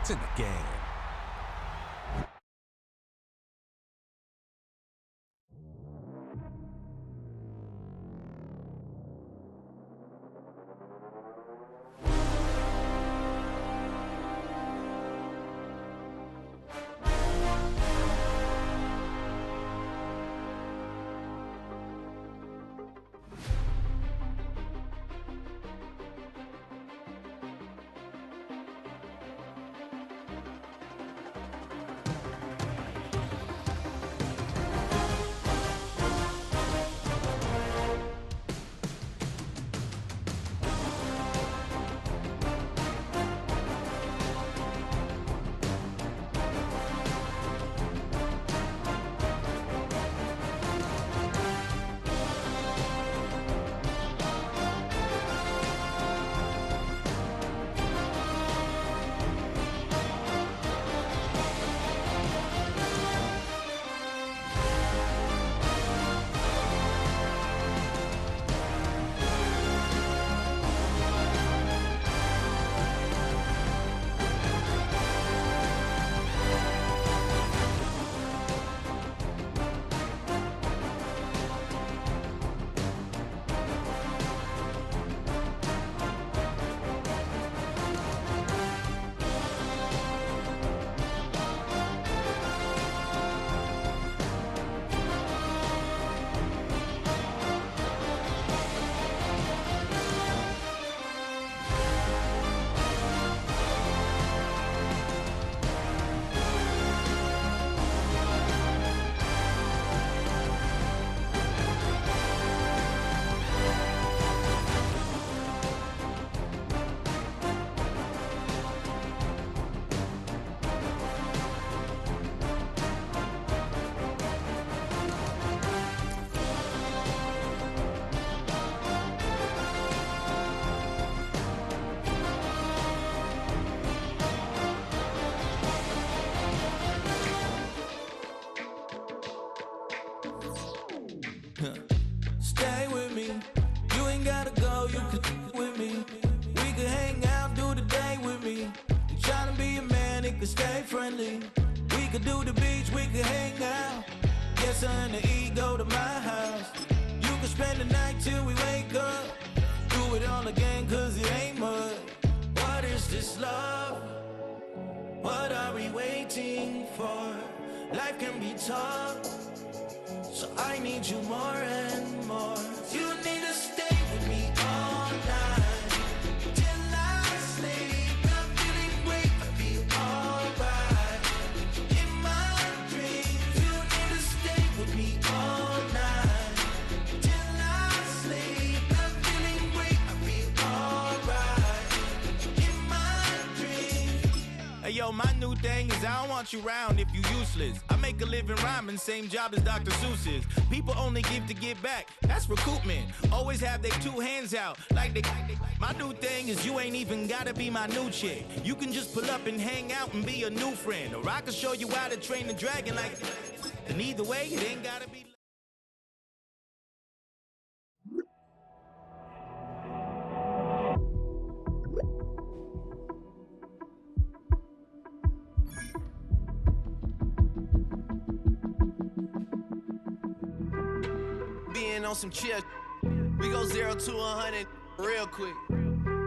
It's in the game. Stay with me, you ain't gotta go, you can with me. We can hang out, do the day with me. You tryna be a man, it can stay friendly. We could do the beach, we can hang out. Get something to eat, go to my house. You can spend the night till we wake up. Do it all again, cause it ain't mud. What is this love? What are we waiting for? Life can be tough, so I need you more and more. You need to stay with me all night till I sleep. I'm feeling great, I feel alright. In my dreams, you need to stay with me all night till I sleep. I'm feeling great, I feel alright. In my dreams. Hey yo, my new thing is I don't want you round if you useless. I make a living rhyming, same job as Dr. Seuss's. People only give to get back, that's recoupment. Always have their two hands out, like they. My new thing is you ain't even gotta be my new chick. You can just pull up and hang out and be a new friend. Or I can show you how to train the dragon like. And either way, it ain't gotta be. Being on some chill, we go 0 to 100 real quick.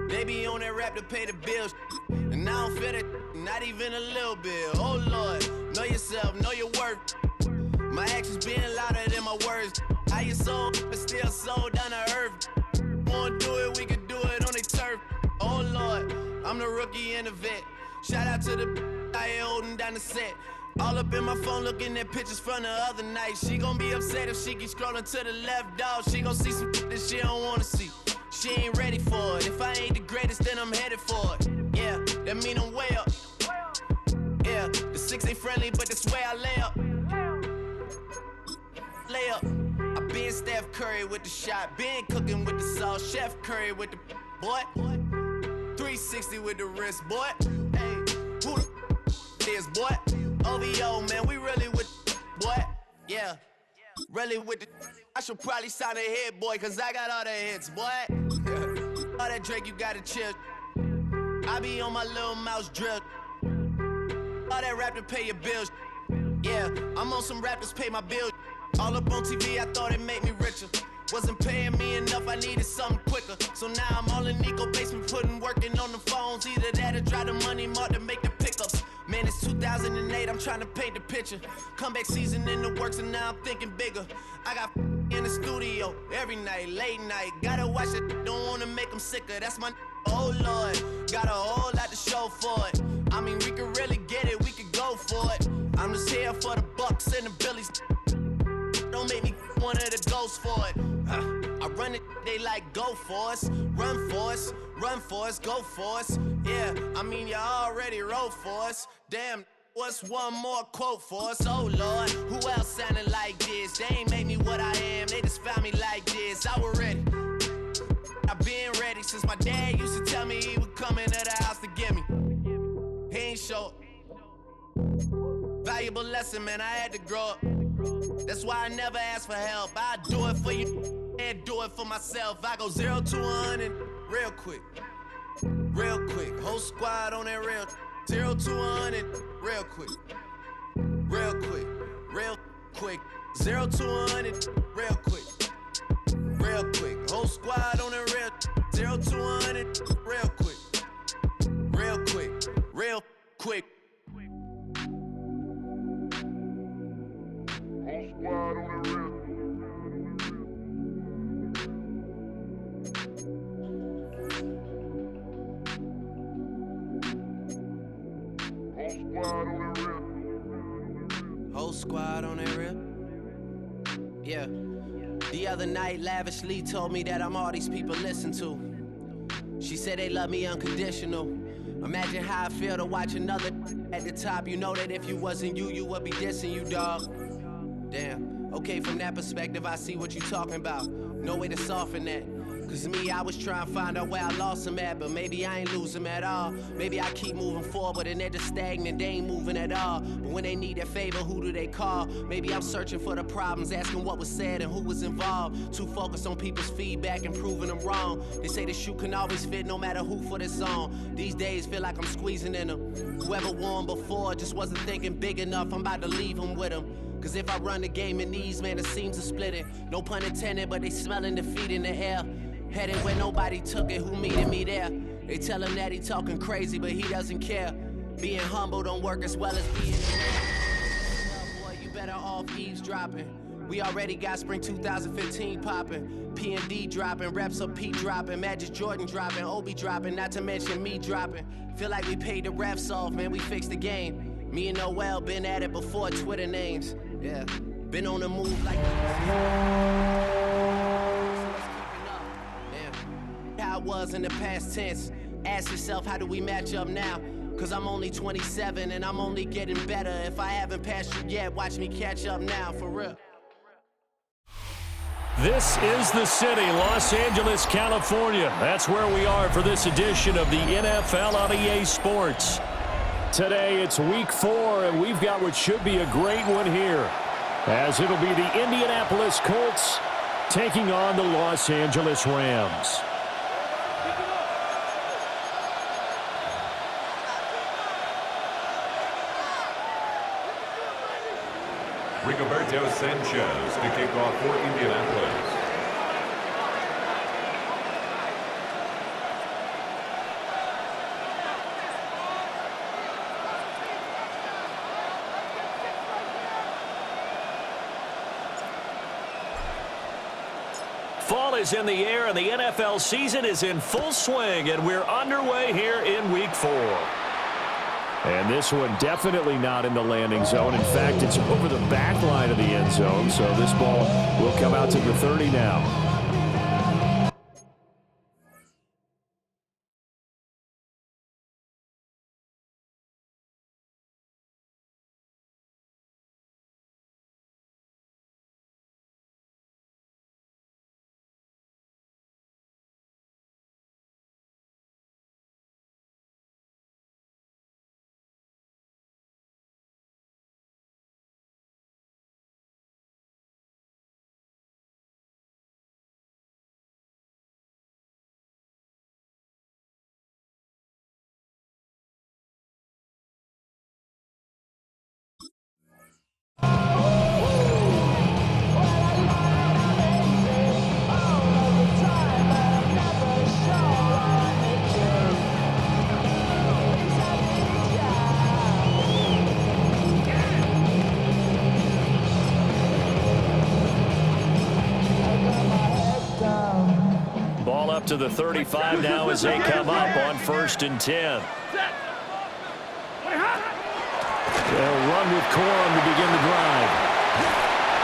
They be on that rap to pay the bills, and I don't feel it, not even a little bit. Oh Lord, know yourself, know your worth. My actions being louder than my words. How you soul, but still soul down to earth. Wanna do it, we can do it on the turf. Oh Lord, I'm the rookie and the vet. Shout out to the I ain't holding down the set. All up in my phone looking at pictures from the other night. She gon' be upset if she keep scrolling to the left, dog. She gon' see some that she don't wanna see. She ain't ready for it. If I ain't the greatest, then I'm headed for it. Yeah, that mean I'm way up. Yeah, the 6 ain't friendly, but that's where I lay up. Lay up. I been Steph Curry with the shot. Been cooking with the sauce. Chef Curry with the boy. 360 with the wrist, boy. Hey, who the is, boy? OVO, man, we really with boy. Yeah, really with the. I should probably sign a hit, boy, cause I got all the hits, boy. All that Drake, you gotta chill. I be on my little mouse drip. all that rap to pay your bills. Yeah, I'm on some rappers pay my bills. All up on TV, I thought it made me richer. Wasn't paying me enough, I needed something quicker. So now I'm all in Nico basement, working on the phones. Either that or drive the money mark to make the pickups. Man, it's 2008, I'm trying to paint the picture. Comeback season in the works, and now I'm thinking bigger. I got in the studio every night, late night. Gotta watch it, don't wanna make them sicker. That's my oh Lord, got a whole lot to show for it. I mean, we could really get it, we could go for it. I'm just here for the bucks and the billies. Don't make me one of the ghosts for it. I run it, they like go for us, run for us, run for us, go for us. Yeah, I mean you already wrote for us. Damn, what's one more quote for us? Oh Lord, who else sounding like this? They ain't made me what I am, they just found me like this. I was ready, I've been ready since my dad used to tell me he would come into the house to get me. He ain't show valuable lesson, man, I had to grow up. That's why I never ask for help. I do it for you and do it for myself. I go 0 to 100 real quick. Real quick. Whole squad on that real. 0 to 100 real quick. Real quick. Real quick. 0 to 100 real quick. Real quick. Whole squad on that real. 0 to 100 real quick. Real quick. Real quick. Squad on the real. Whole squad on that real. Yeah. The other night, lavishly told me that I'm all these people listen to. She said they love me unconditional. Imagine how I feel to watch another at the top. You know that if you wasn't you, you would be dissing you, dog. Damn, okay, from that perspective, I see what you talking about. No way to soften that. Cause me, I was trying to find out where I lost him at, but maybe I ain't lose him at all. Maybe I keep moving forward and they're just stagnant, they ain't moving at all. But when they need a favor, who do they call? Maybe I'm searching for the problems, asking what was said and who was involved. Too focused on people's feedback and proving them wrong. They say the shoe can always fit no matter who for this song. These days feel like I'm squeezing in them. Whoever won before just wasn't thinking big enough, I'm about to leave them with them. Cause if I run the game in these, man, it seems to split it. No pun intended, but they smelling defeat in the air. Headed where nobody took it, who meeting me there? They tell him that he talking crazy, but he doesn't care. Being humble don't work as well as being boy, you better off eavesdropping. We already got spring 2015 popping. P&D dropping, reps up P dropping, Magic Jordan dropping, Obi dropping, not to mention me dropping. Feel like we paid the refs off, man, we fixed the game. Me and Noel been at it before Twitter names. Yeah, been on the move like how it was in the past tense. Ask yourself, how do we match up now? Cause I'm only 27 and I'm only getting better. If I haven't passed you yet, watch me catch up now, for real. This is the city, Los Angeles, California. That's where we are for this edition of the NFL on EA Sports. Today it's week 4, and we've got what should be a great one here, as it'll be the Indianapolis Colts taking on the Los Angeles Rams. Rigoberto Sanchez to kick off for Indianapolis. Fall is in the air, and the NFL season is in full swing, and we're underway here in Week 4. And this one definitely not in the landing zone. In fact, it's over the back line of the end zone, so this ball will come out to the 30 now. up to the 35 now as they come up on 1st and 10. They'll run with Corum to begin the drive.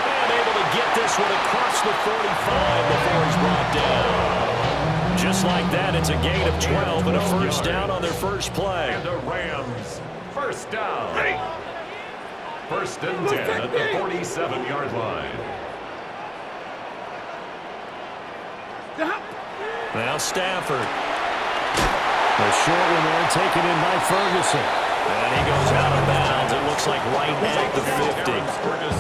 And able to get this one across the 45 before he's brought down. Just like that, it's a gain of 12 and a first down on their first play. And the Rams, first down. 1st and 10 at the 47-yard line. Now Stafford. The short one there taken in by Ferguson. And he goes out of bounds. It looks like right at the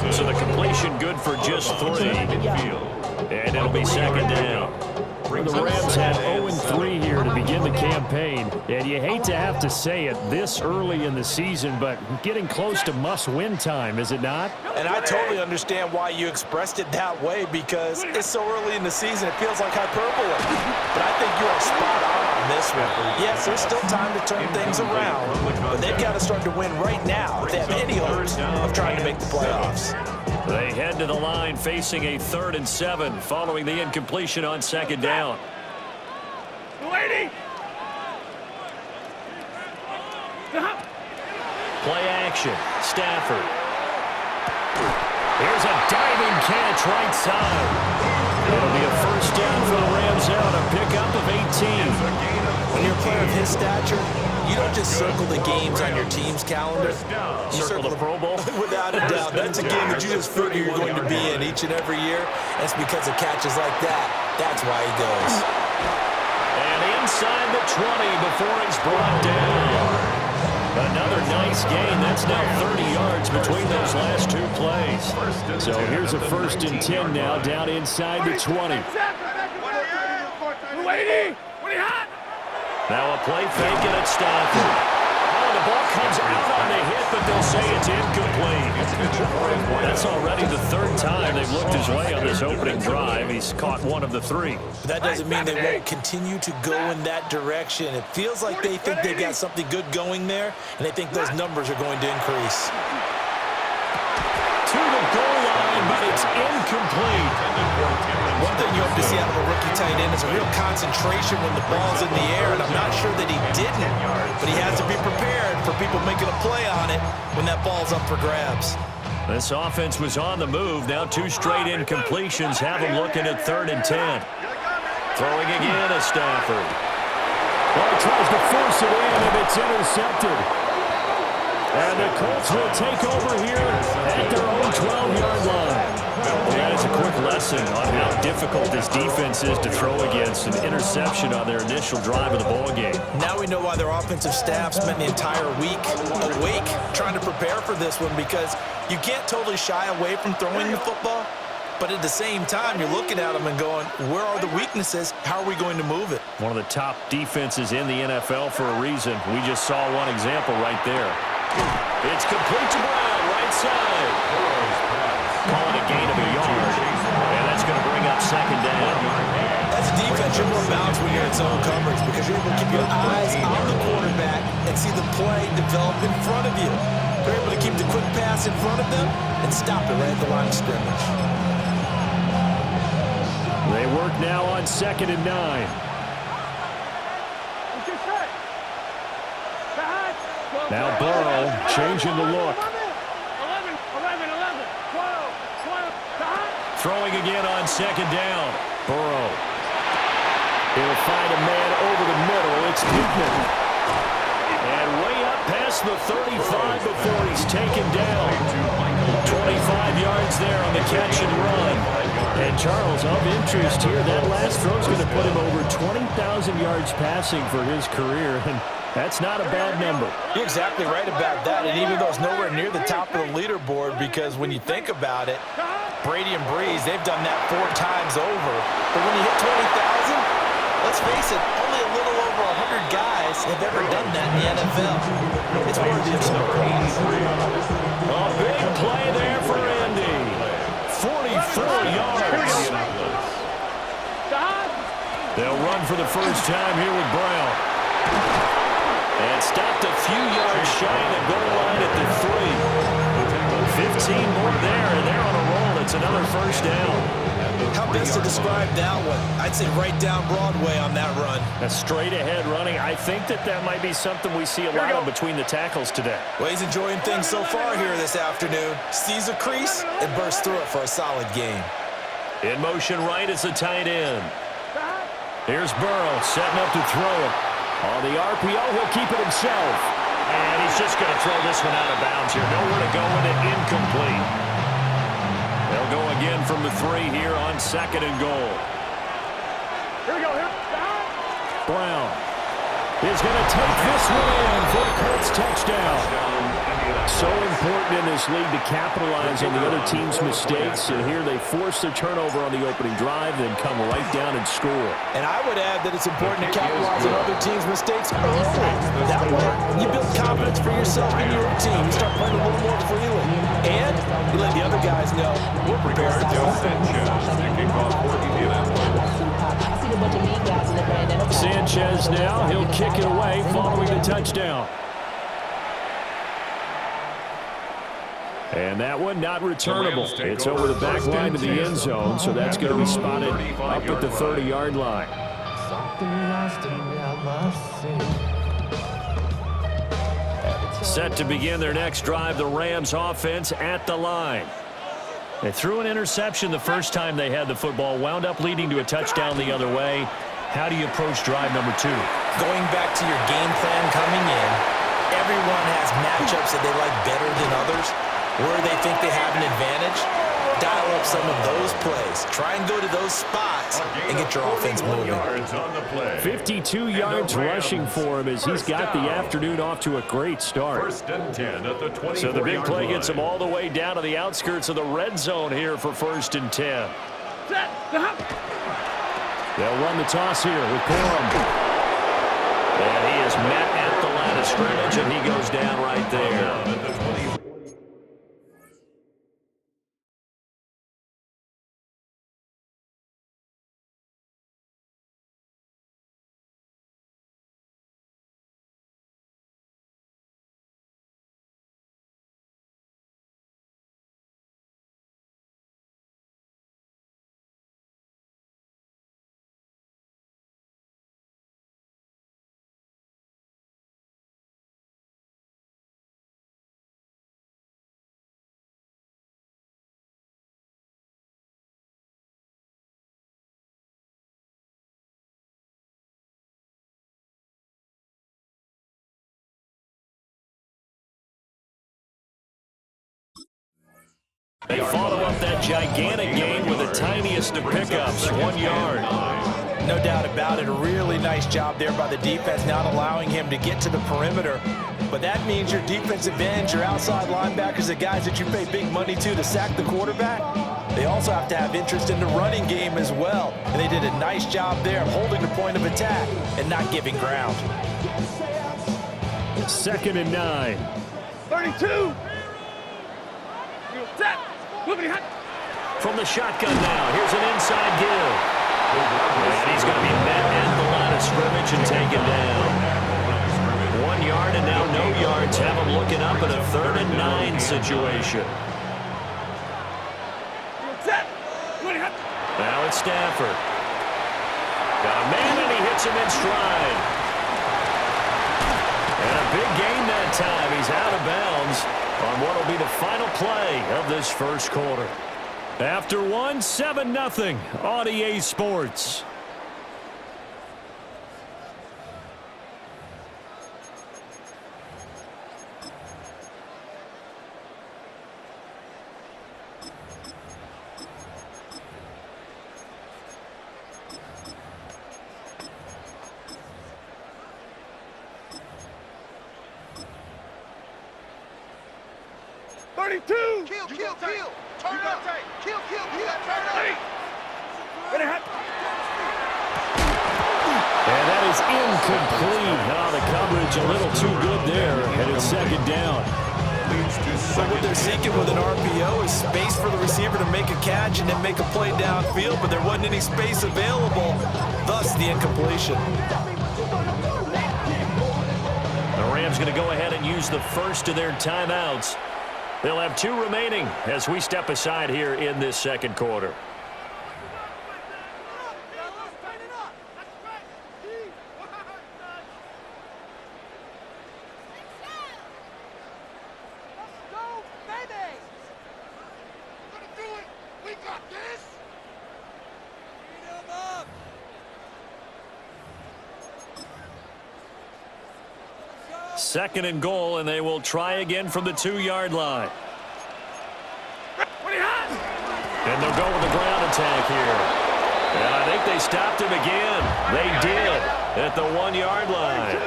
50. So the completion good for just 3. And it'll be 2nd down. The Rams had 0-3 here to begin the campaign. And you hate to have to say it this early in the season, but getting close to must-win time, is it not? And I totally understand why you expressed it that way, because it's so early in the season, it feels like hyperbole. But I think you are spot on this one. Yes, there's still time to turn things around, but they've got to start to win right now if they have any hopes of trying to make the playoffs. They head to the line facing a 3rd and 7 following the incompletion on 2nd down. Play action. Stafford. Here's a diving catch right side. It'll be a first down for the Rams out, a pickup of 18. When you're a player of his stature, you don't just circle the games on your team's calendar. You Circle the Pro Bowl? Without a doubt. That's a game that you just figure you're going to be in each and every year. That's because of catches like that. That's why he goes. And inside the 20 before he's brought down. Another nice gain. That's now 30 yards between those last 2 plays. So here's a 1st and 10 now down inside the 20. Now a play fake and it's Stafford. Oh, the ball comes out on the hit, but they'll say it's incomplete. That's already the 3rd time they've looked his way on this opening drive. He's caught 1 of the 3. But that doesn't mean they won't continue to go in that direction. It feels like they think they've got something good going there, and they think those numbers are going to increase. To the goal line, but it's incomplete. One thing you hope to see out of a rookie tight end is a real concentration when the ball's in the air, and I'm not sure that he didn't, but he has to be prepared for people making a play on it when that ball's up for grabs. This offense was on the move. Now 2 straight incompletions have him looking at 3rd and 10. Throwing again is Stafford. Well, he tries to force it in, and it's intercepted. And the Colts will take over here at their own 12-yard line. That is a quick lesson on how difficult this defense is to throw against. An interception on their initial drive of the ballgame. Now we know why their offensive staff spent the entire week awake trying to prepare for this one, because you can't totally shy away from throwing the football, but at the same time, you're looking at them and going, where are the weaknesses? How are we going to move it? One of the top defenses in the NFL for a reason. We just saw one example right there. It's complete to Brown, right side. Calling a gain of a yard, and that's going to bring up 2nd down. As a defense, you're more balanced when you're in zone coverage because you're able to keep your eyes on the quarterback and see the play develop in front of you. You're able to keep the quick pass in front of them and stop it right at the line of scrimmage. They work now on 2nd and 9. Now Burrow changing the look. Throwing again on 2nd down. Burrow. He'll find a man over the middle. It's Pittman. And way up past the 35 before he's taken down. 25 yards there on the catch and run. And Charles, of interest here, that last throw is going to put him over 20,000 yards passing for his career, and that's not a bad number. You're exactly right about that, and even though it's nowhere near the top of the leaderboard, because when you think about it, Brady and Breeze, they've done that 4 times over. But when you hit 20,000, let's face it, only a little over 100 guys have ever done that in the NFL. It's worthy of some praise. A big play there for Indy. 44 yards. They'll run for the first time here with Brown. And stopped a few yards shy of the goal line at the 3. 15 more there, and they're on a roll. It's another first down. How best to describe that one? I'd say right down Broadway on that run. A straight-ahead running. I think that might be something we see a lot of between the tackles today. Well, he's enjoying things so far here this afternoon. Sees a crease and bursts through it for a solid gain. In motion right is the tight end. Here's Burrow setting up to throw it. On the RPO, he'll keep it himself. And he's just going to throw this one out of bounds here. Nowhere to go with it, incomplete. They'll go again from the 3 here on 2nd and goal. Here we go. Brown is going to take this one in for the Colts touchdown. So important in this league to capitalize on the other team's mistakes. And here they force the turnover on the opening drive, then come right down and score. And I would add that it's important to capitalize on other teams' mistakes early. That way, you build confidence for yourself and your team. You start playing a little more freely. And you let the other guys know we're prepared. Sanchez now, he'll kick it away following the touchdown. And that one not returnable. It's over the back line to the end zone, so that's going to be spotted up at the 30-yard line. Set to begin their next drive, the Rams offense at the line. They threw an interception the first time they had the football, wound up leading to a touchdown the other way. How do you approach drive number 2? Going back to your game plan coming in, everyone has matchups that they like better than others. Where they think they have an advantage, dial up some of those plays. Try and go to those spots and get your offense moving. 52 yards rushing for him as he's got the afternoon off to a great start. First and 10 at the 24-yard So the big play line. gets him all the way down to the outskirts of the red zone here for 1st and 10. They'll run the toss here with Corum. And he is met at the line of scrimmage, and he goes down right there. They follow up that gigantic gain with the tiniest of pickups, 1 yard. No doubt about it. A really nice job there by the defense, not allowing him to get to the perimeter. But that means your defensive ends, your outside linebackers, the guys that you pay big money to sack the quarterback, they also have to have interest in the running game as well. And they did a nice job there of holding the point of attack and not giving ground. 2nd and 9. 32. From the shotgun now, here's an inside give. And he's going to be met at the line of scrimmage and taken down. 1 yard and now no yards. Have him looking up in a 3rd and 9 situation. Now it's Stafford. Got a man and he hits him in stride. And a big gain that time. He's out of bounds on what will be the final play of this first quarter. After 1, 7-0 on EA Sports. Turn up. Kill. Turn up. And that is incomplete. The coverage a little too good there, and it's 2nd down. So what they're seeking with an RPO is space for the receiver to make a catch and then make a play downfield, but there wasn't any space available, thus the incompletion. The Rams going to go ahead and use the first of their timeouts. They'll have 2 remaining as we step aside here in this second quarter. 2nd and goal, and they will try again from the 2-yard line. And they'll go with the ground attack here. And I think they stopped him again. They did at the 1-yard line.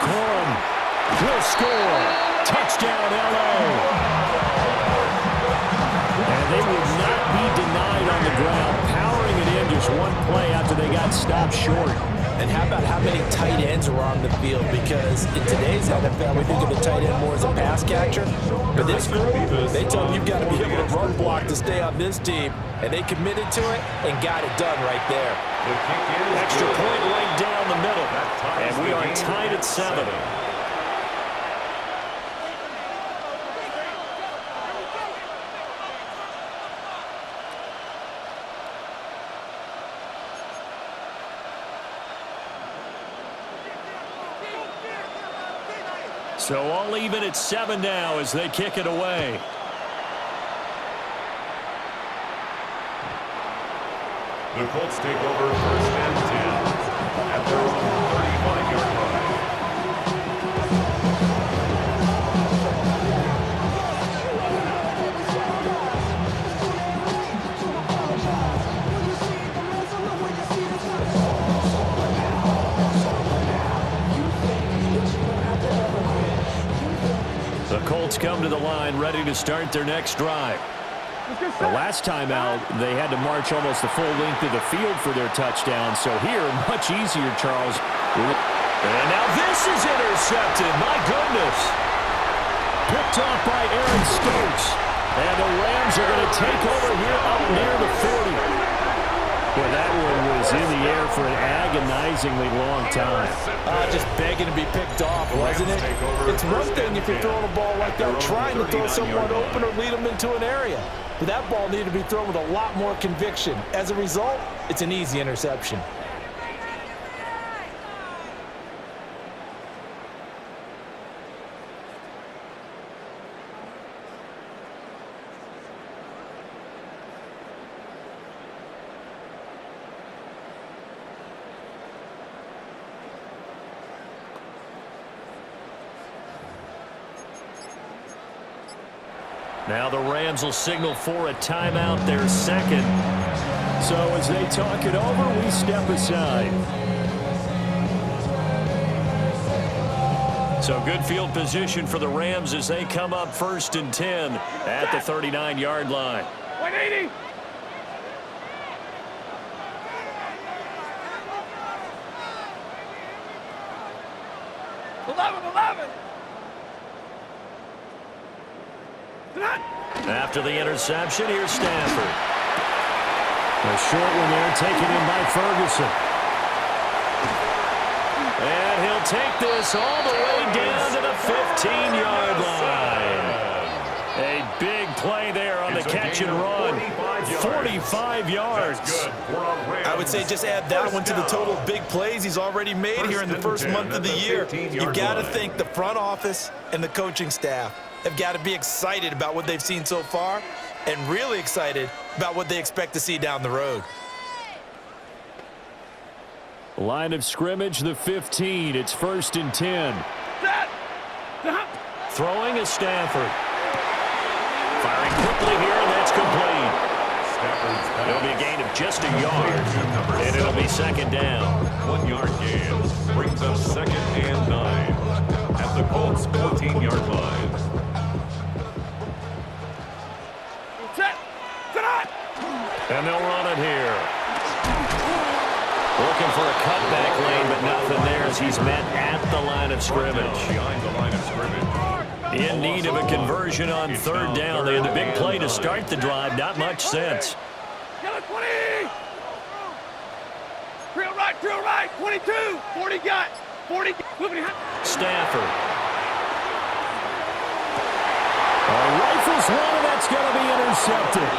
Corum will score. Touchdown, L.A. And they would not be denied on the ground, powering it in just one play after they got stopped short. And how about how many tight ends were on the field? Because in today's NFL, we think of the tight end more as a pass catcher. But this group, they tell them you've got to be able to run block to stay on this team. And they committed to it and got it done right there. Extra point right down the middle. And we are tied at 7. So all even at 7 now as they kick it away. The Colts take over 1st and 10 at their own 35-yard line. The Colts come to the line ready to start their next drive. The last time out, they had to march almost the full length of the field for their touchdown. So here, much easier, Charles. And now this is intercepted. My goodness. Picked off by Aaron Stokes. And the Rams are going to take over here up near the 40. Well, that one was in the air for an agonizingly long time. Just begging to be picked off, wasn't it? It's one thing if you're throwing a ball like that, trying to throw someone open or lead them into an area. But that ball needed to be thrown with a lot more conviction. As a result, it's an easy interception. Now the Rams will signal for a timeout, their 2nd. So as they talk it over, we step aside. So good field position for the Rams as they come up 1st and 10 at the 39-yard line. 180. After the interception, here's Stafford. A short one there taken in by Ferguson. And he'll take this all the way down to the 15-yard line. A big play there on the catch and run. 45 yards. I would say just add that one to the total of big plays he's already made here in the first month of the year. You've got to think the front office and the coaching staff have got to be excited about what they've seen so far and really excited about what they expect to see down the road. Line of scrimmage, the 15. It's 1st and 10. Throwing is Stafford. Firing quickly here, and that's complete. It'll be a gain of just a yard, and it'll be 2nd down. 1-yard gain brings up 2nd and 9 at the Colts 14-yard line. And they'll run it here. Looking for a cutback lane, but nothing there as he's met at the line of scrimmage. Behind the line of scrimmage. In need of a conversion on 3rd down. They had a big play to start the drive. Not much sense. 20. Drill right. 22. 40 got. 40. Stafford. Rifles one, and that's going to be intercepted.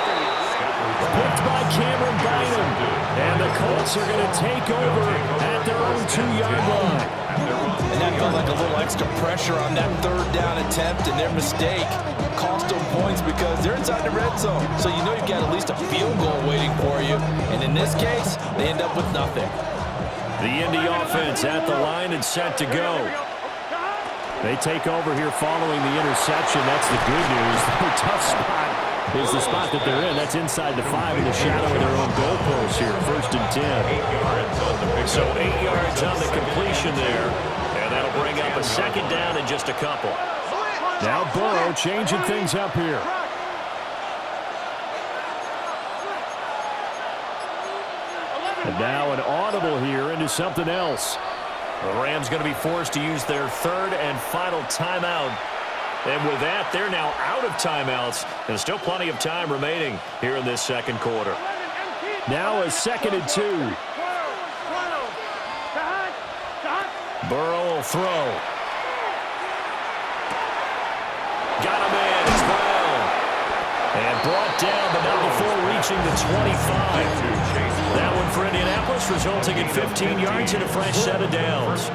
Picked by Cameron Bynum. And the Colts are going to take over at their own 2-yard line. And that felt like a little extra pressure on that third down attempt, and their mistake cost them points because they're inside the red zone. So you know you've got at least a field goal waiting for you. And in this case, they end up with nothing. The Indy offense at the line and set to go. They take over here following the interception. That's the good news. The tough spot is the spot that they're in. That's inside the 5 in the shadow of their own goalpost here. 1st and 10. So 8 yards on the completion there. And that'll bring up a 2nd down in just a couple. Now Burrow changing things up here. And now an audible here into something else. The Rams going to be forced to use their 3rd and final timeout. And with that, they're now out of timeouts. There's still plenty of time remaining here in this 2nd quarter. Now a 2nd and 2. Burrow will throw. Got him in as well. And brought down, but not before reaching the 25. That one for Indianapolis, resulting in 15 yards and a fresh set of downs.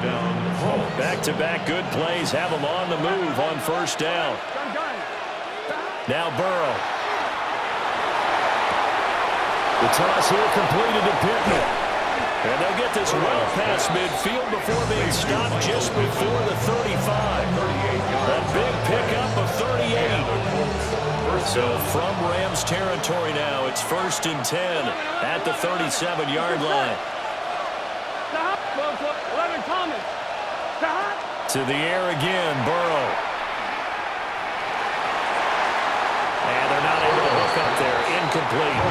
Back-to-back good plays have them on the move on 1st down. Now Burrow. The toss here completed to Pittman. And they'll get this well past midfield before being stopped just before the 35. A big pickup of 38. So from Rams territory now, it's 1st and 10 at the 37-yard line. To the air again, Burrow. And they're not able to hook up there. Incomplete.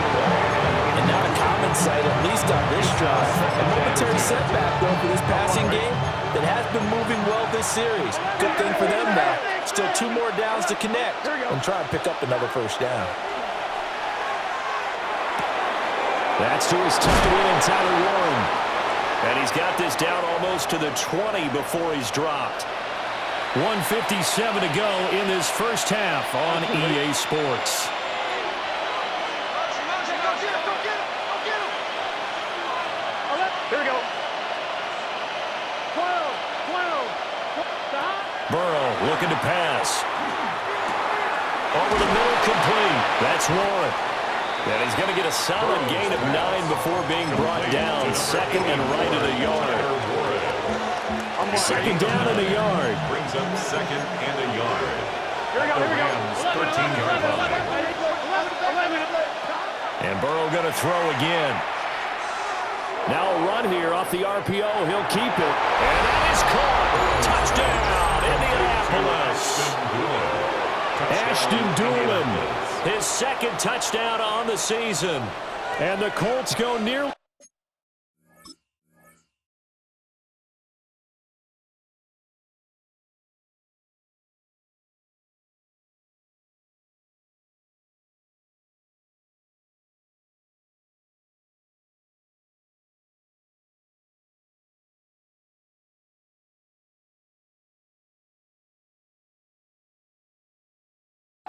And not a common sight, at least on this drive. A momentary setback, though, for this passing game that has been moving well this series. Good thing for them, though. Still 2 more downs to connect and try and pick up another 1st down. That's to his tight end, Tyler Warren. And he's got this down almost to the 20 before he's dropped. 1:57 to go in this 1st half on EA Sports. Burrow looking to pass. Over the middle, complete. That's Warren. And he's going to get a solid gain of 9 before being brought down. 2nd and right at a yard. 2nd down and a yard. Brings up 2nd and a yard. Here we go. Rams 13-yard line. And Burrow going to throw again. Now a run here off the RPO. He'll keep it. And that is caught. Touchdown, Indianapolis. Ashton Doolin. His 2nd touchdown on the season. And the Colts go near.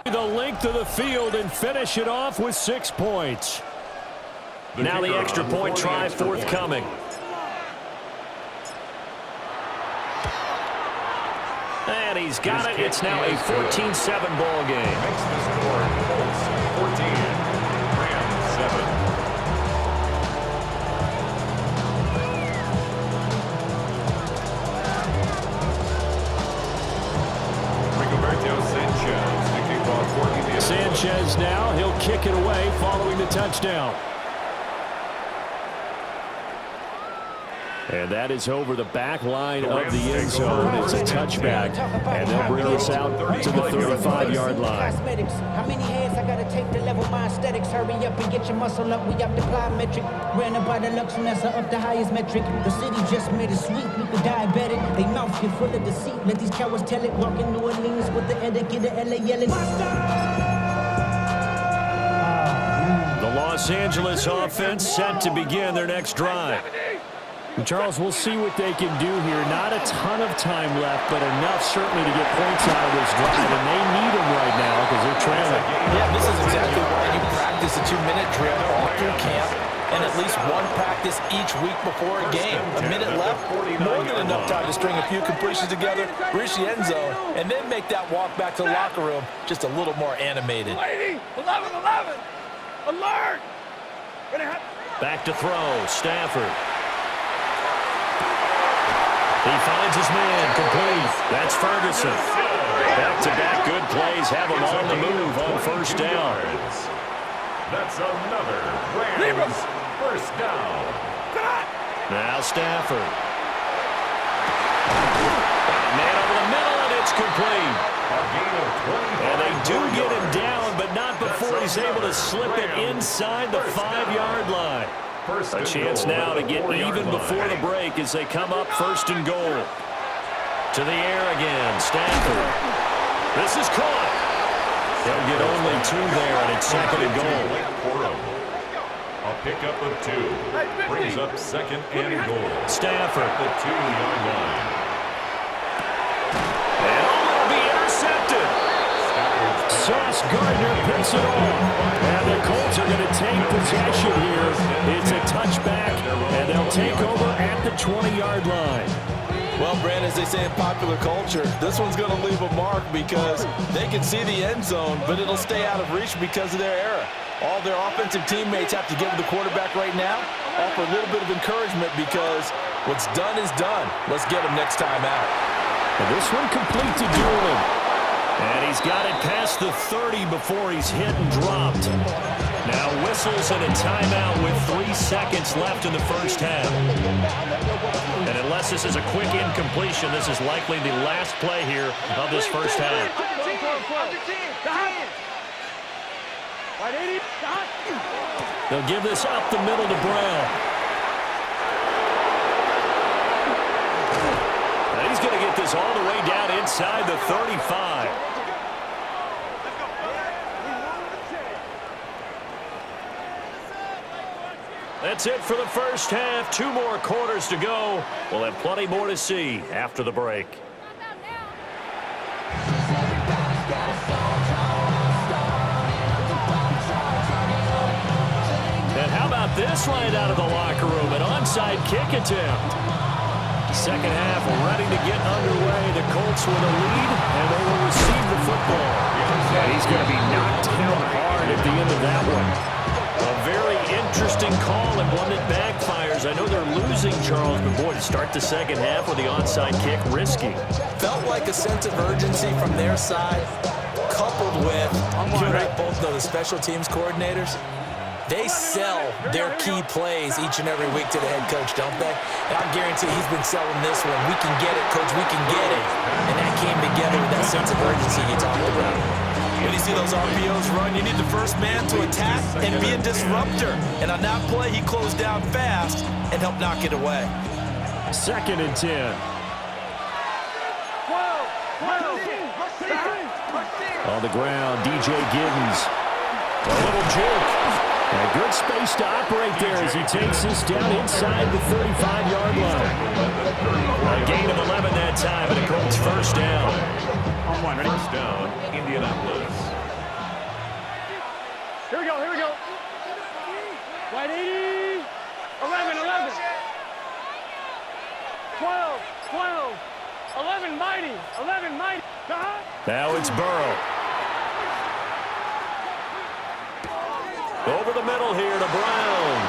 The length of the field and finish it off with 6 points. Now the extra point try forthcoming. And he's got it. It's now a 14-7 ball game. Makes the score Colts 14, Rams 7. Sanchez now, he'll kick it away following the touchdown. And that is over the back line of the end zone. It's a touchback, and they'll bring us out to the 35-yard line. How many hands I gotta take to level my aesthetics? Hurry up and get your muscle up. We up the plyometric. Ran up by the Lux and that's up the highest metric. The city just made it sweet. People diabetic. They mouth get full of deceit. Let these cowards tell it. Walk in New Orleans with the etiquette of LA yelling. The Los Angeles offense set to begin their next drive. And Charles, we'll see what they can do here. Not a ton of time left, but enough certainly to get points out of this drive, and they need them right now because they're trailing. Yeah, this is exactly why you practice a 2-minute drill all through camp and at least one practice each week before a game. A minute left, more than enough time to string a few completions together, reach the end zone, and then make that walk back to the locker room just a little more animated. 11, alert! Back to throw, Stafford. He finds his man, complete. That's Ferguson. Back-to-back good plays have him on the move on first down. That's another Rams first down. Now Stafford. Man over the middle, and it's complete. And they do get him down, but not before he's able to slip it inside the 5-yard line. A chance now to get even before the break as they come up first and goal. To the air again, Stafford. This is caught. They'll get only 2 there, and it's second and goal. A pickup of 2 brings up second and goal. Stafford. The 2-yard line. And will be intercepted. Sauce Gardner picks it off. And the Colts are going to take possession here. It's a touchback, and they'll take over at the 20-yard line. Well, Brandon, as they say in popular culture, this one's going to leave a mark because they can see the end zone, but it'll stay out of reach because of their error. All their offensive teammates have to give the quarterback right now, offer a little bit of encouragement because what's done is done. Let's get him next time out. And this one complete to Doolin. And he's got it past the 30 before he's hit and dropped. Now whistles and a timeout with 3 seconds left in the first half. And unless this is a quick incompletion, this is likely the last play here of this first half. They'll give this up the middle to Brown. And he's going to get this all the way down inside the 35. That's it for the first half. 2 more quarters to go. We'll have plenty more to see after the break. And how about this right out of the locker room? An onside kick attempt. Second half ready to get underway. The Colts with a lead, and they will receive the football. And he's going to be knocked down hard at the end of that one. A very interesting call and one that backfires. I know they're losing, Charles, but boy, to start the second half with the onside kick, risky. Felt like a sense of urgency from their side, coupled with, you and I both know the special teams coordinators, they sell their key plays each and every week to the head coach, don't they? And I guarantee he's been selling this one. We can get it, coach, we can get it. And that came together with that sense of urgency you talked about. When you see those RPOs run, you need the first man to attack and be a disruptor. And on that play, he closed down fast and helped knock it away. Second and 10. On the ground, DJ Giddens. A little juke. And good space to operate there as he takes this down inside the 35-yard line. A gain of 11 that time, and a Colts first down. First down, Indianapolis. Here we go. White 80. 11. 12. 11 mighty. Now it's Burrow. Over the middle here to Brown.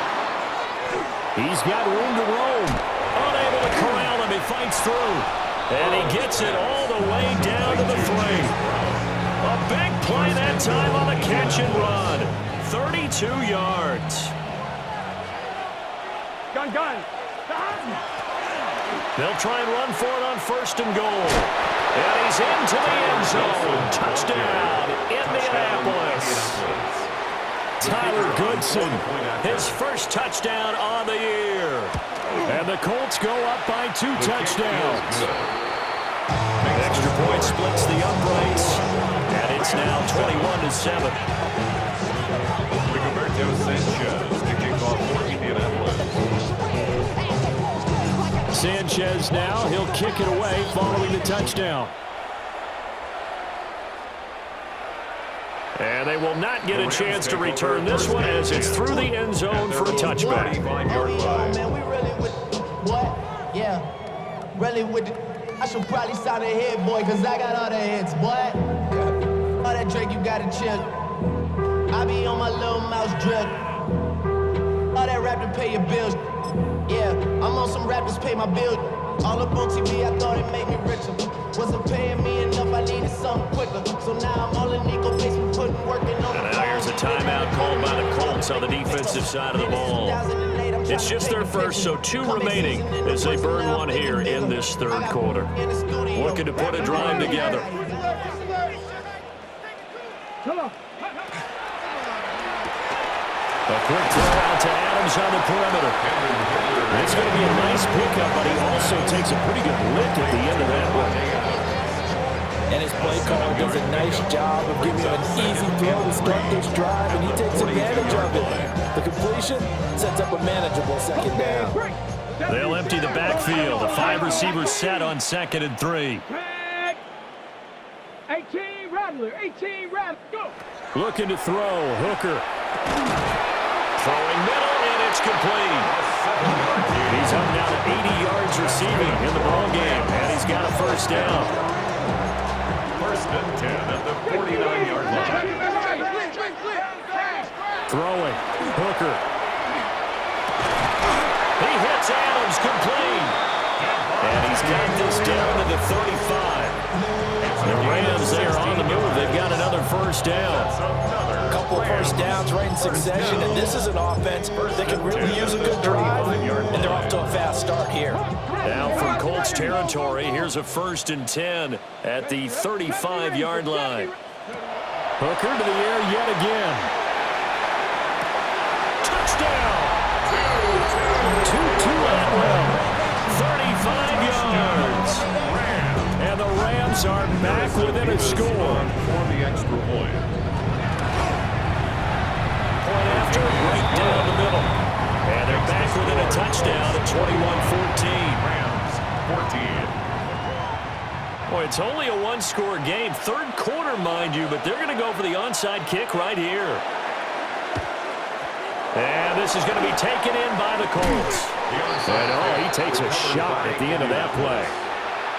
He's got room to roam. Unable to corral him. He fights through. And he gets it all the way down to the 3. A big play that time on the catch and run. 32 yards. Gun. They'll try and run for it on first and goal. And he's into the end zone. Touchdown, Indianapolis. Tyler Goodson, his first touchdown on the year. And the Colts go up by 2 touchdowns. Extra point splits the uprights, and it's now 21-7. Rigoberto Sanchez to kick off for Indianapolis. Sanchez now, he'll kick it away following the touchdown. And they will not get a chance to return this one as it's through the end zone for a touchback. Man, we really with what? Yeah, really with the. I should probably sign a head, boy, cause I got all the hits, boy. All that drink, you gotta chill. I be on my little mouse drill. All that rap to pay your bills. Yeah, I'm on some rappers pay my bills. All up on TV, I thought it made me richer. Wasn't paying me enough, I needed something quicker. So now I'm all in Nico basement, putting working on the And now here's a timeout called by the Colts on the defensive side of the ball. It's just their first, so 2 remaining as they burn one here in this third quarter. Looking to put a drive together. A quick throw out to Adams on the perimeter. It's going to be a nice pickup, but he also takes a pretty good lick at the end of that one. And his play caller does a nice job of giving him an easy throw to start this drive, and he takes advantage of it. The completion sets up a manageable second down. They'll empty the backfield. The 5 receivers set on 2nd and 3. 18 Rattler, 18 Rattler, go! Looking to throw. Hooker. Throwing middle, and it's complete. He's up now to 80 yards receiving in the ball game, and he's got a first down. 1st and 10 at the 49-yard line. Throwing. Hooker. He hits Adams, complete. And he's got this down to the 35. The Rams, they are on the move. They've got another first down. A couple of first downs right in succession, and this is an offense that can really use a good drive, and they're off to a fast start here. Now from Colts territory, here's a 1st and 10 at the 35-yard line. Hooker to the air yet again. Touchdown! Tutu Atwell, 35 yards. And the Rams are back within a score. For the extra point. Point after, right down the middle. And they're back within a touchdown at 21-14. Rams, 14. Boy, it's only a 1-score game. 3rd quarter, mind you, but they're going to go for the onside kick right here. And this is going to be taken in by the Colts. And he takes a shot at the end of that play.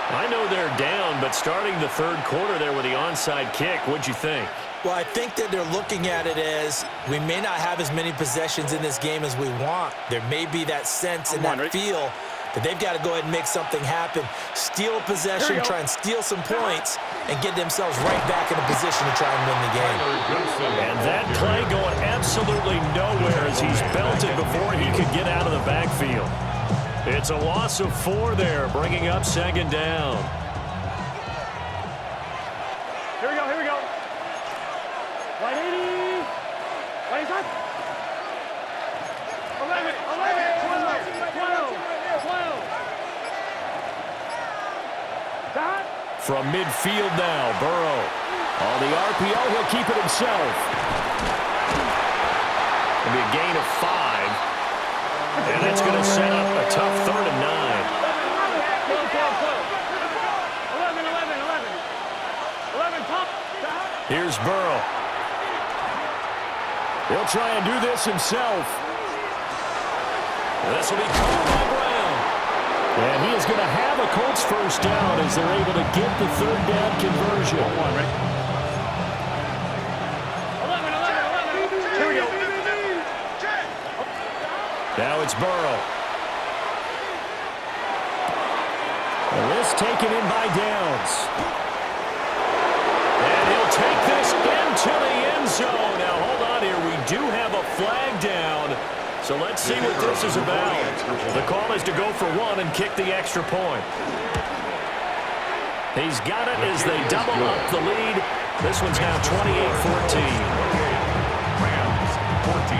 I know they're down, but starting the 3rd quarter there with the onside kick, what'd you think? Well, I think that they're looking at it as we may not have as many possessions in this game as we want. There may be that sense and that feel that they've got to go ahead and make something happen, steal a possession, try and steal some points, and get themselves right back in a position to try and win the game. And that play going absolutely nowhere as he's belted before he could get out of the backfield. It's a loss of 4 there, bringing up 2nd down. Here we go, here we go. 180. What is that? 11, 12. Dot. From midfield now, Burrow. On the RPO, he'll keep it himself. It'll be a gain of 5. And that's going to set up a tough 3rd and 9. 11, top. Here's Burrow. He'll try and do this himself. This will be caught by Brown. And he is going to have a Colts first down as they're able to get the 3rd down conversion. 11. Here we go. Now it's Burrow. And this taken in by Downs. And he'll take this into the end zone. Now, hold on here. We do have a flag down. So let's see what this is about. The call is to go for 1 and kick the extra point. He's got it as they double up the lead. This one's now 28-14. Rams, 14.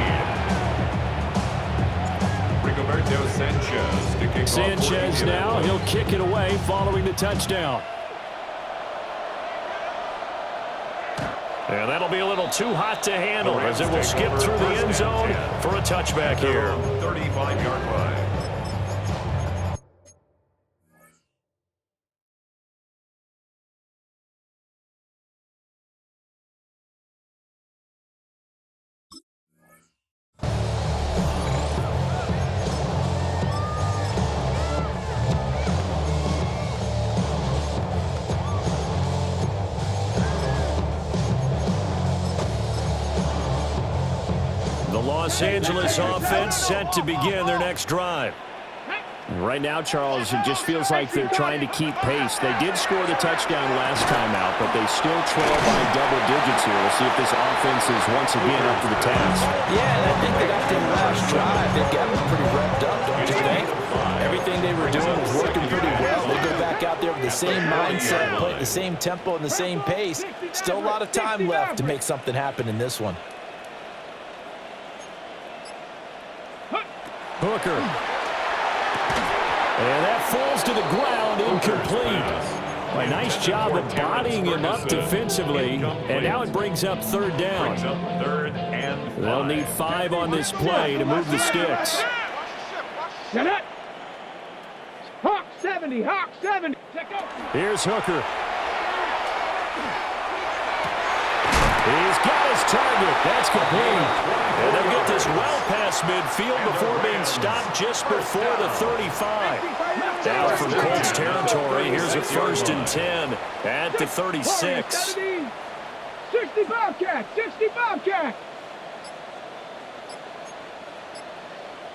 Rigoberto Sanchez to kick off. Sanchez now, he'll kick it away following the touchdown. And that'll be a little too hot to handle as it will skip through the end zone for a touchback here. 35-yard line. The Los Angeles offense set to begin their next drive. Right now, Charles, it just feels like they're trying to keep pace. They did score the touchdown last time out, but they still trail by double digits here. We'll see if this offense is once again up to the task. Yeah, and I think they got their last drive. They got them pretty revved up, don't you think? Everything they were doing was working pretty well. They go back out there with the same mindset, play at the same tempo and the same pace. Still a lot of time left to make something happen in this one. Hooker. And that falls to the ground, incomplete. A nice job of bodying him up defensively, and now it brings up third down. They'll need 5 on this play to move the sticks. Get it! Hawk 70, Hawk 70. Here's Hooker. He's got his target. That's complete. And they'll get this well past midfield before being stopped just before the 35. Down from Colts territory. Here's a 1st and 10 at the 36. 60 Bobcat, 60 Bobcat.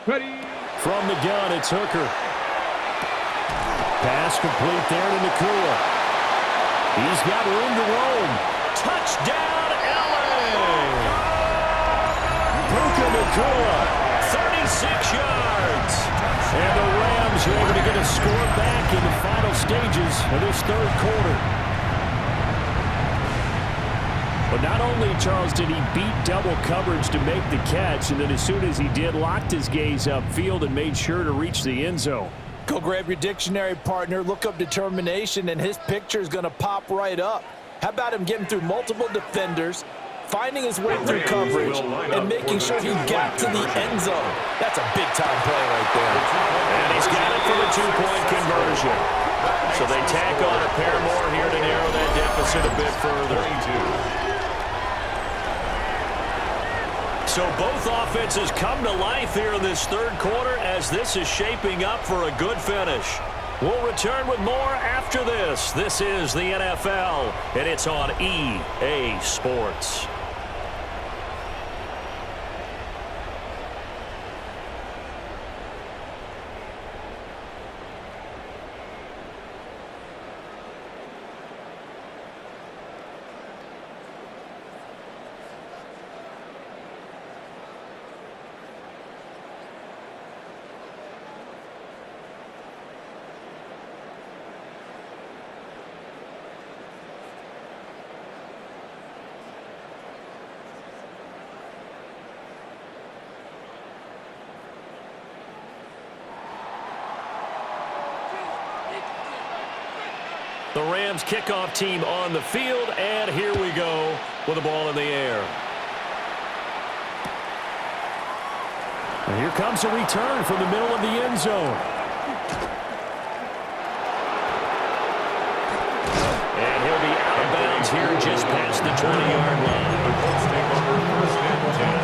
Ready. From the gun, it's Hooker. Pass complete there to Nakua. He's got room to roam. Touchdown, LA! Puka Nakua, 36 yards. And the Rams are able to get a score back in the final stages of this third quarter. But not only, Charles, did he beat double coverage to make the catch, and then as soon as he did, locked his gaze upfield and made sure to reach the end zone. Go grab your dictionary, partner, look up determination, and his picture is going to pop right up. How about him getting through multiple defenders, finding his way through coverage, and making sure he got to the end zone? That's a big-time play right there. And he's got it for the 2-point conversion. So they tack on a pair more here to narrow that deficit a bit further. So both offenses come to life here in this third quarter as this is shaping up for a good finish. We'll return with more after this. This is the NFL, and it's on EA Sports. The Rams kickoff team on the field, and here we go with the ball in the air. And here comes a return from the middle of the end zone. And he'll be out of bounds here just past the 20-yard line. The Colts take over 1st and 10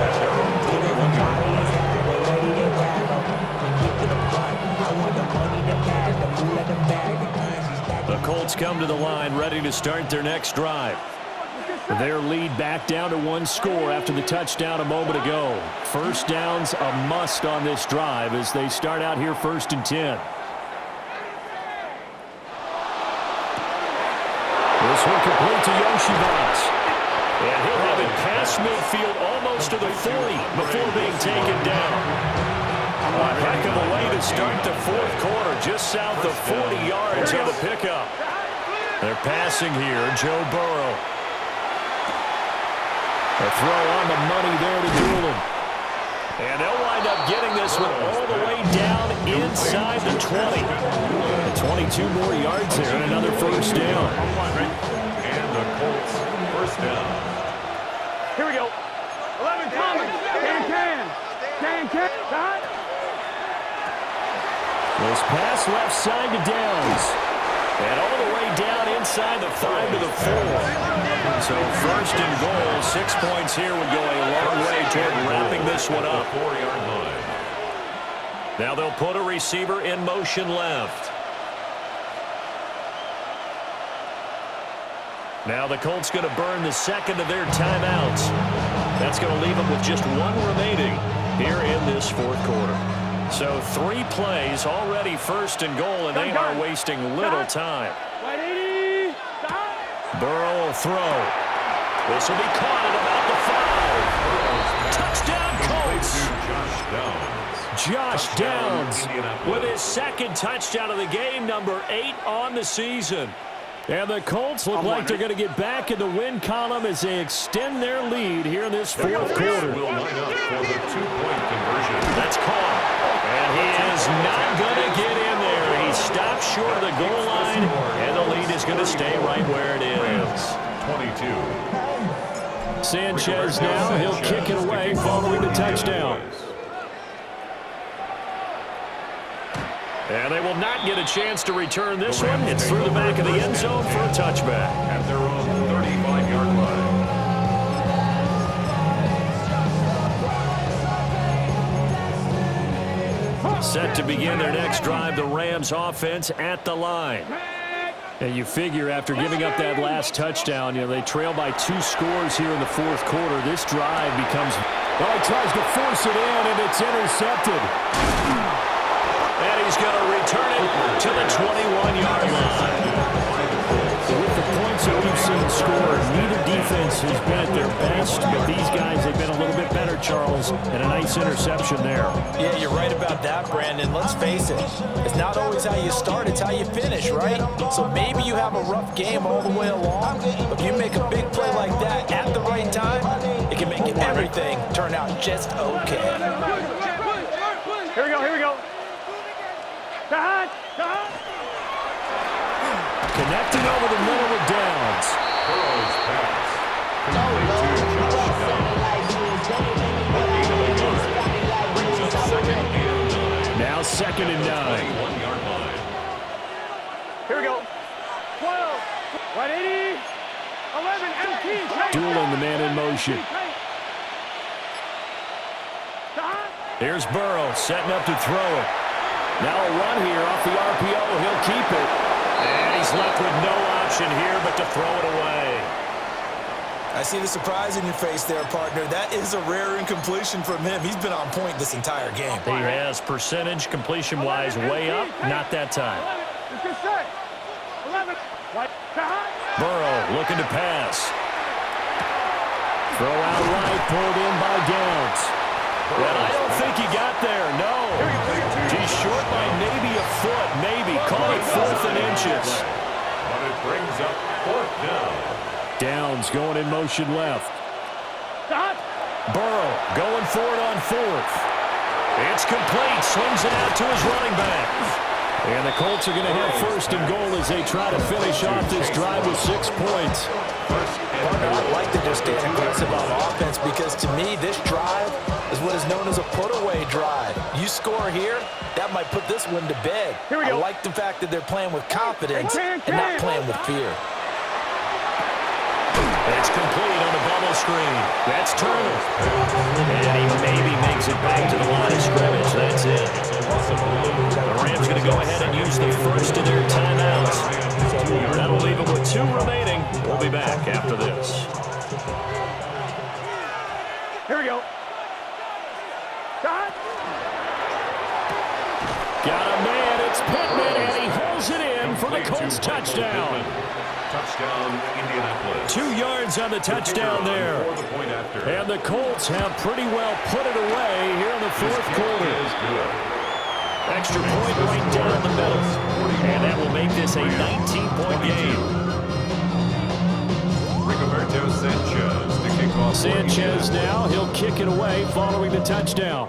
at their own 21-yard line. The Colts come to the line ready to start their next drive. Their lead back down to 1 score after the touchdown a moment ago. First down's a must on this drive as they start out here 1st and 10. This one complete to Yoshibas. And he'll have it past midfield almost to the 40 before being taken down. A heck of a way to start the fourth quarter, just south of 40 yards on the pickup. They're passing here, Joe Burrow. A throw on the money there to Doolin. And they'll wind up getting this one all the way down inside the 20. 22 more yards there and another first down. And the Colts first down. Here we go. 11 Thomas. Can. This pass left side to Downs. And all the way down inside the 5 to the 4. So 1st and goal, 6 points here would go a long way toward wrapping this one up. 4-yard line. Now they'll put a receiver in motion left. Now the Colts going to burn the second of their timeouts. That's going to leave them with just one remaining here in this fourth quarter. So 3 plays, already first and goal, and they are wasting little time. Burrow will throw. This will be caught at about the 5. Touchdown, Colts. Josh Downs with his second touchdown of the game, number 8 on the season. And the Colts look like they're going to get back in the win column as they extend their lead here in this fourth quarter. Will line up for the 2-point conversion. That's caught. And he is not going to get in there. He stops short of the goal line, and the lead is going to stay right where it is. 22. Sanchez now, he'll kick it away following the touchdown. And they will not get a chance to return this one. It's through the back of the end zone for a touchback. At their own 35-yard line. Set to begin their next drive, the Rams offense at the line. And you figure after giving up that last touchdown, they trail by 2 scores here in the fourth quarter. This drive becomes, well, he tries to force it in, and it's intercepted. And he's going to return it to the 21-yard line. With the points that we've seen scored, neither defense has been at their best, but these guys have been a little bit better, Charles, and a nice interception there. Yeah, you're right about that, Brandon. Let's face it. It's not always how you start, it's how you finish, right? So maybe you have a rough game all the way along, but if you make a big play like that at the right time, it can make everything turn out just okay. Here we go, here we go. Connecting over the middle with Downs. Burrow's pass. Complete to Josh Downs. Brings up 2nd and 9. Now 2nd and 9. 21-yard line. Here we go. 12, 180, 11, empty. Dueling the man in motion. Here's Burrow setting up to throw it. Now a run here off the RPO. He'll keep it. And he's left with no option here but to throw it away. I see the surprise in your face there, partner. That is a rare incompletion from him. He's been on point this entire game. He has percentage completion-wise way up. Not that time. Burrow looking to pass. Throw out right, pulled in by Downs. And I don't think he got there, no. He's short by maybe a foot, maybe. Call it 4th and inches. But it brings up 4th down. Downs going in motion left. Burrow going for it on 4th. It's complete. Swings it out to his running back. And the Colts are going to have 1st and goal as they try to finish off this drive with 6 points. I'd like to just stay aggressive on offense because to me this drive is what is known as a put-away drive. You score here, that might put this one to bed. I like the fact that they're playing with confidence and not playing with fear. It's complete on the bubble screen. That's Turner. And he maybe makes it back to the line of scrimmage. That's it. The Rams going to go ahead and use the first of their timeouts. That'll leave them with 2 remaining. We'll be back after this. Here we go. Got a man. It's Pittman, and he holds it in for the Colts touchdown. Touchdown, Indianapolis. 2 yards on the touchdown there. And the Colts have pretty well put it away here in the fourth quarter. Extra point right down the middle. And that will make this a 19-point game. Rigoberto Sanchez to kick off. Sanchez now, he'll kick it away following the touchdown.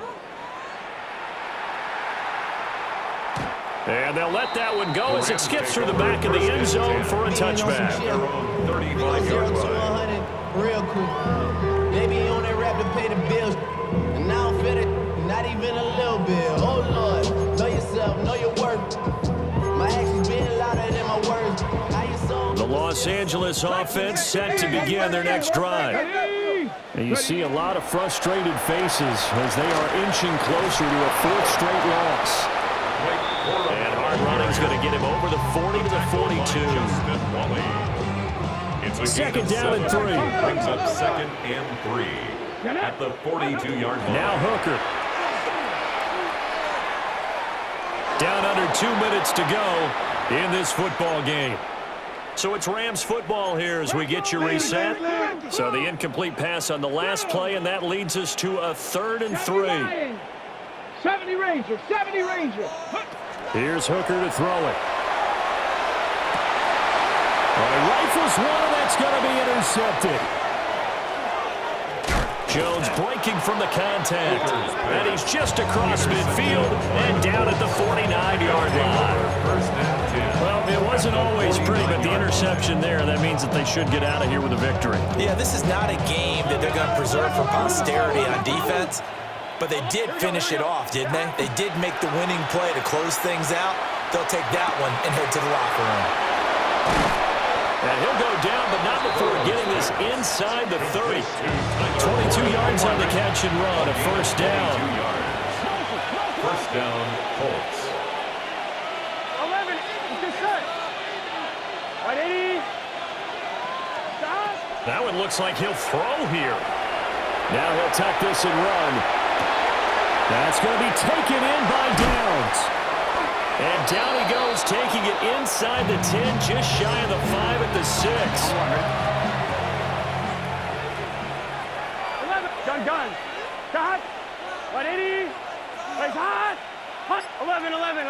And they'll let that one go as it skips through the back of the end zone for a touchback. 35-yard line. Real quick. They be on that rap to pay the bills. And I don't feel it, not even a little bit. Oh, Lord, know yourself, know your worth. My actions being louder than my words. The Los Angeles offense set to begin their next drive. And you see a lot of frustrated faces as they are inching closer to a 4th straight loss. And hard running's going to get him over the 40 to the 42. It's a 2nd down and 3. Brings up 2nd and 3. at the 42-yard line. Now Hooker. Down under 2 minutes to go in this football game. So it's Rams football here as we get you reset. So the incomplete pass on the last play, and that leads us to a 3rd and 3. 70 Ranger, 70 Ranger. Here's Hooker to throw it. Rifles one, and that's going to be intercepted. Jones breaking from the contact. And he's just across midfield and down at the 49-yard line. Well, it wasn't always pretty, but the interception there, that means that they should get out of here with a victory. Yeah, this is not a game that they're going to preserve for posterity on defense, but they did finish it off, didn't they? They did make the winning play to close things out. They'll take that one and head to the locker room. And he'll go down, but not before getting this inside the 30. 22 yards on the catch and run, a first down. First down, Colts. 11, just set. 180. Stop. That one looks like he'll throw here. Now he'll tuck this and run. That's going to be taken in by Downs. And down he goes, taking it inside the 10, just shy of the 5 at the 6. 11, gun. Stop. 180. Place hot. Hot. 11. 11.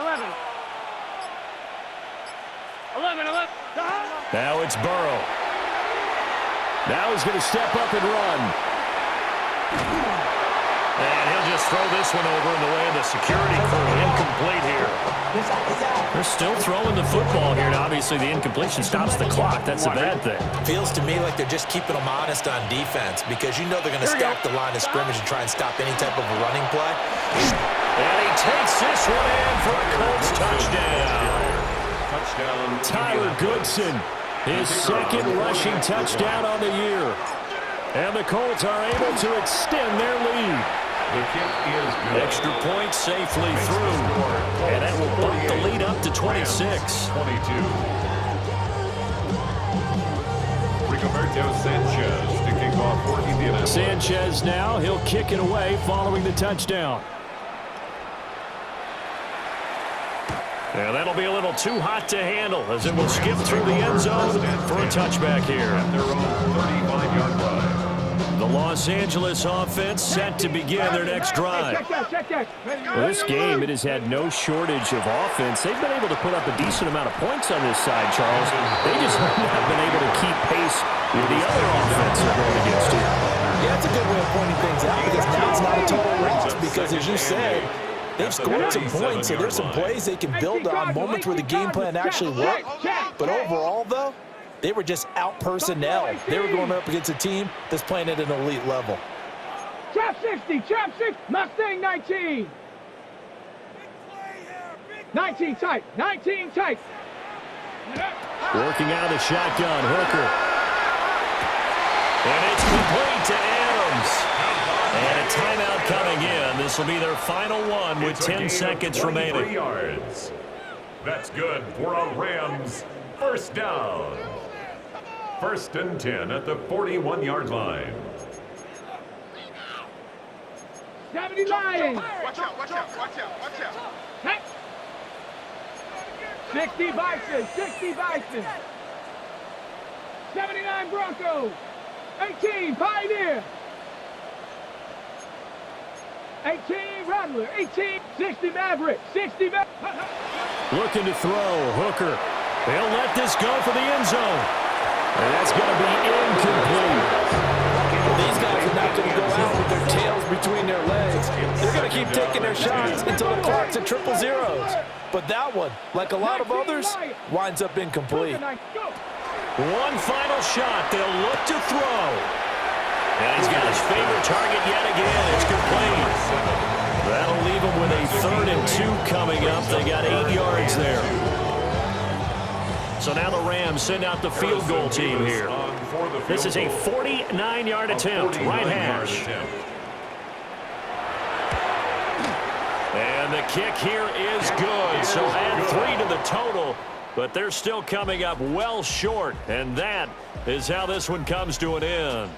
Stop. Now it's Burrow. Now he's going to step up and run. And he'll just throw this one over in the way of the security crew. Incomplete here. They're still throwing the football here. Now, obviously, the incompletion stops the clock. That's a bad thing. Feels to me like they're just keeping them honest on defense because you know they're going to stack the line of scrimmage and try and stop any type of a running play. And he takes this one in for a Colts touchdown. Touchdown. Tyler Goodson, his second rushing touchdown on the year. And the Colts are able to extend their lead. The kick is good. Extra point safely through. And that will bump the lead up to 26. 22. Rigoberto Sanchez to kick off for Indianapolis. Sanchez now, he'll kick it away following the touchdown. And that'll be a little too hot to handle as it will skip through the end zone for a touchback here. At their own 35-yard line. The Los Angeles offense set to begin their next drive. Well, this game, it has had no shortage of offense. They've been able to put up a decent amount of points on this side, Charles. They just haven't been able to keep pace with the other offense they're going against here. Yeah, that's a good way of pointing things out because now it's not a total loss because, as you said, they've scored some points, so there's some plays they can build on, moments where the game plan actually worked. But overall, though, they were just out-personnel. They were going up against a team that's playing at an elite level. Trap 60, Mustang 19. 19 tight, 19 tight. Working out of the shotgun, Hooker. And it's complete to Adams. And a timeout coming in. This will be their final one with 10 seconds remaining. 3 yards. That's good for a Rams first down. First and 10 at the 41-yard line. 70 Lions. Watch out. Hey. 60 Bison, 79 Broncos. 18 Pioneer. 18 Rattler, 18, 60 Maverick, 60 Maverick. Looking to throw, Hooker. They'll let this go for the end zone. And that's going to be incomplete. Well, these guys are not going to go out with their tails between their legs. They're going to keep taking their shots until the clock's at triple zeros. But that one, like a lot of others, winds up incomplete. One final shot. They'll look to throw. And he's got his favorite target yet again. It's complete. That'll leave him with a 3rd and 2 coming up. They got 8 yards there. So now the Rams send out the field goal team here. This is a 49-yard attempt, right hash. And the kick here is good. So add 3 to the total, but they're still coming up well short. And that is how this one comes to an end.